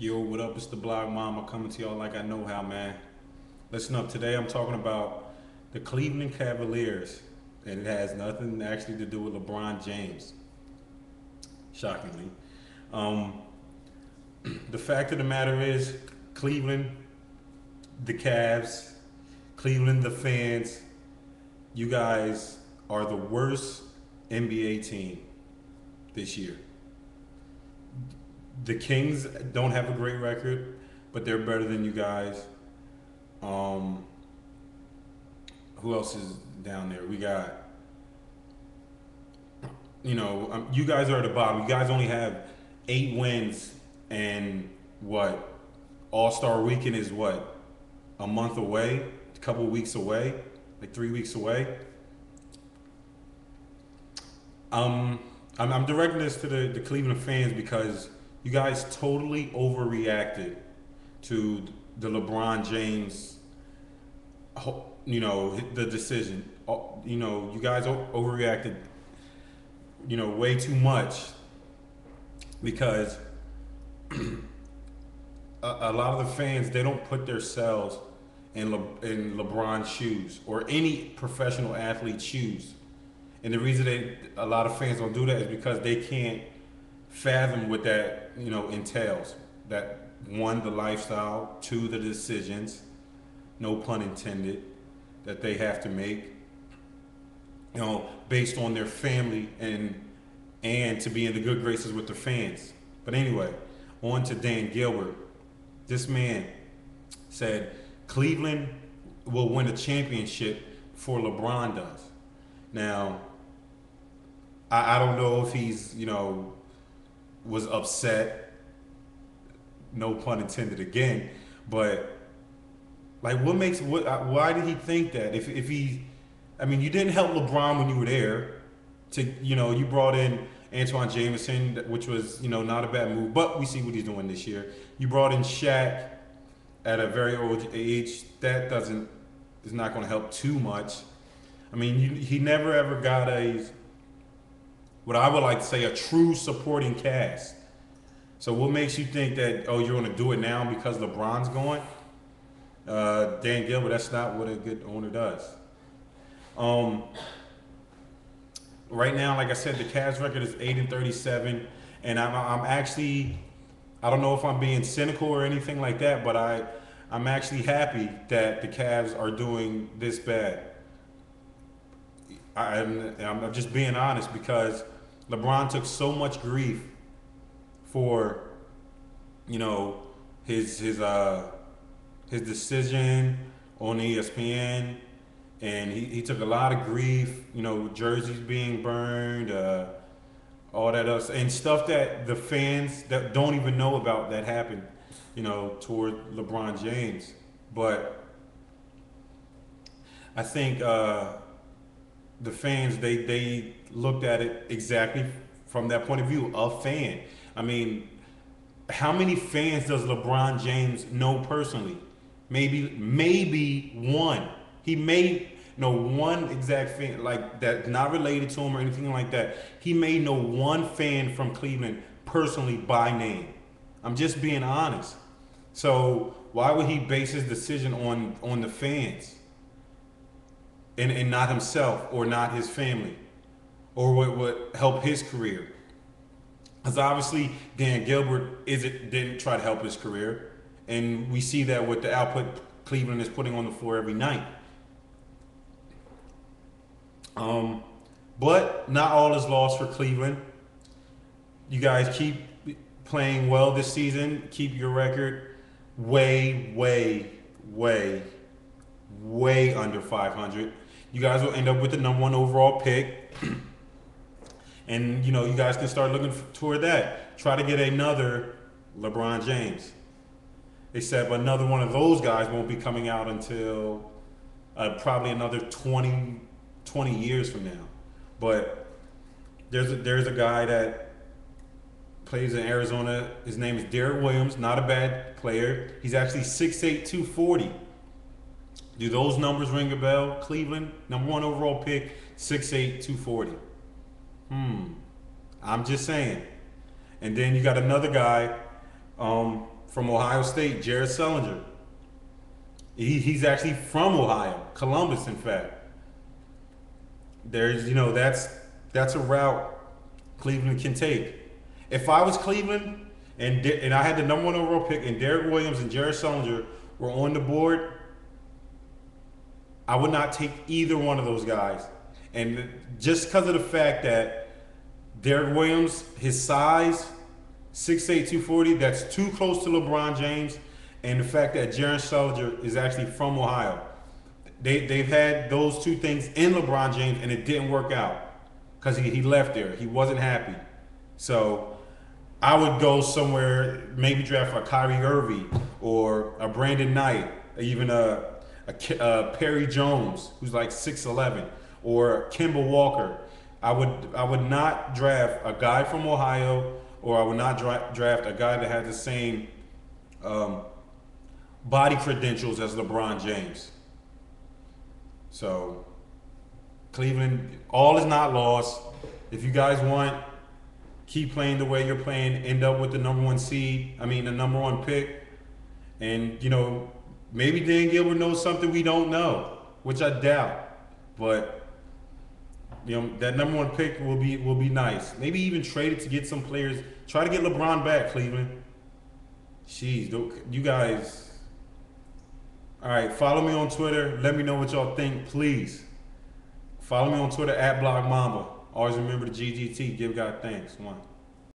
Yo, what up? It's the Blog Mama coming to y'all like I know how, man. Listen up. Today I'm talking about the Cleveland Cavaliers, and it has nothing actually to do with LeBron James, shockingly. Um, the fact of the matter is, Cleveland, the Cavs, Cleveland, the fans, you guys are the worst NBA team this year. The Kings don't have a great record, but they're better than you guys. Um, who else is down there? We got, you guys are at the bottom. You guys only have 8 wins, and what? All Star Weekend is what? A month away, a couple weeks away, like 3 weeks away. Um, I'm directing this to the Cleveland fans because you guys totally overreacted to the LeBron James, the decision. You guys overreacted, way too much because a lot of the fans they don't put themselves in LeBron's shoes or any professional athlete's shoes. And the reason a lot of fans don't do that is because they can't fathom what that entails. That one, the lifestyle; two, the decisions, no pun intended, that they have to make, based on their family and to be in the good graces with the fans. But anyway, on to Dan Gilbert. This man said Cleveland will win a championship before LeBron does. Now, I don't know if he's, was upset, no pun intended again, but like why did he think that? If he, I mean, you didn't help LeBron when you were there you brought in Antoine Jameson, which was, not a bad move, but we see what he's doing this year. You brought in Shaq at a very old age. That is not going to help too much. I mean, he never ever got what I would like to say, a true supporting cast. So what makes you think that, oh, you're going to do it now because LeBron's going? Dan Gilbert, that's not what a good owner does. Um, right now, like I said, the Cavs record is 8-37, and I'm actually, I don't know if I'm being cynical or anything like that, but I'm actually happy that the Cavs are doing this bad. I'm just being honest because LeBron took so much grief for, his decision on ESPN, and he took a lot of grief. Jerseys being burned, all that else, and stuff that the fans that don't even know about that happened, toward LeBron James. But I think the fans they looked at it exactly from that point of view, a fan. I mean, how many fans does LeBron James know personally? Maybe one. He may know one exact fan like that, not related to him or anything like that. He may know one fan from Cleveland personally by name. I'm just being honest. So why would he base his decision on the fans and not himself or not his family or what would help his career? Because obviously Dan Gilbert didn't try to help his career, and we see that with the output Cleveland is putting on the floor every night. But not all is lost for Cleveland. You guys keep playing well this season. Keep your record way, way, way, way under 500. You guys will end up with the number one overall pick. And, you guys can start looking toward that. Try to get another LeBron James. Except another one of those guys won't be coming out until probably another 20 years from now. But there's a guy that plays in Arizona. His name is Derek Williams. Not a bad player. He's actually 6'8", 240. Do those numbers ring a bell? Cleveland, number one overall pick, 6'8", 240. I'm just saying. And then you got another guy from Ohio State, Jared Sullinger. He's actually from Ohio, Columbus, in fact. There's, that's a route Cleveland can take. If I was Cleveland and I had the number one overall pick and Derek Williams and Jared Sullinger were on the board, I would not take either one of those guys. And just because of the fact that Derek Williams, his size, 6'8", 240, that's too close to LeBron James, and the fact that Jared Sullinger is actually from Ohio. They've had those two things in LeBron James, and it didn't work out because he left there. He wasn't happy. So I would go somewhere, maybe draft a Kyrie Irving or a Brandon Knight, even a Perry Jones, who's like 6'11", or Kemba Walker. I would not draft a guy from Ohio, or I would not draft a guy that had the same body credentials as LeBron James. So Cleveland, all is not lost. If you guys want, keep playing the way you're playing, end up with the number one pick. And, maybe Dan Gilbert knows something we don't know, which I doubt. But, that number one pick will be nice. Maybe even trade it to get some players. Try to get LeBron back, Cleveland. Jeez, you guys. All right, follow me on Twitter. Let me know what y'all think, please. Follow me on Twitter @BlockMamba. Always remember the GGT. Give God thanks. One.